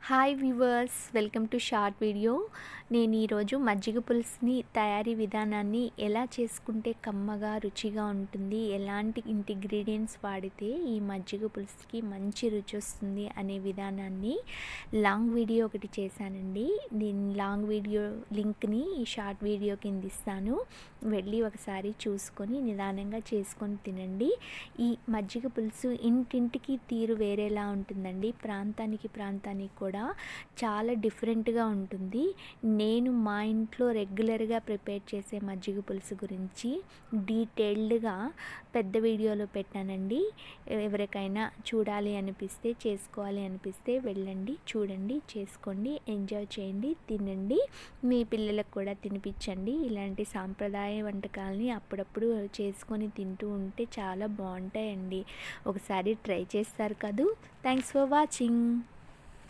Hi viewers, welcome to short video. నేను ఈరోజు మజ్జిగ పులుసుని తయారీ విధానాన్ని ఎలా చేసుకుంటే కమ్మగా రుచిగా ఉంటుంది, ఎలాంటి ఇంగ్రీడియంట్స్ వాడితే ఈ మజ్జిగ పులుసుకి మంచి రుచి వస్తుంది అనే విధానాన్ని లాంగ్ వీడియో ఒకటి చేశానండి. నేను లాంగ్ వీడియో లింక్ని ఈ షార్ట్ వీడియో కింద ఇస్తాను. వెళ్ళి ఒకసారి చూసుకొని నిదానంగా చేసుకొని తినండి. ఈ మజ్జిగ పులుసు ఇంటింటికి తీరు వేరేలా ఉంటుందండి. ప్రాంతానికి కూడా చాలా డిఫరెంట్గా ఉంటుంది. నేను మా ఇంట్లో రెగ్యులర్గా ప్రిపేర్ చేసే మజ్జిగ పులుసు గురించి డీటెయిల్డ్గా పెద్ద వీడియోలో పెట్టానండి. ఎవరికైనా చూడాలి అనిపిస్తే, చేసుకోవాలి అనిపిస్తే వెళ్ళండి, చూడండి, చేసుకోండి, ఎంజాయ్ చేయండి, తినండి, మీ పిల్లలకు కూడా తినిపించండి. ఇలాంటి సాంప్రదాయ వంటకాలని అప్పుడప్పుడు చేసుకొని తింటూ ఉంటే చాలా బాగుంటాయండి. ఒకసారి ట్రై చేస్తారు కదూ. Thanks for watching.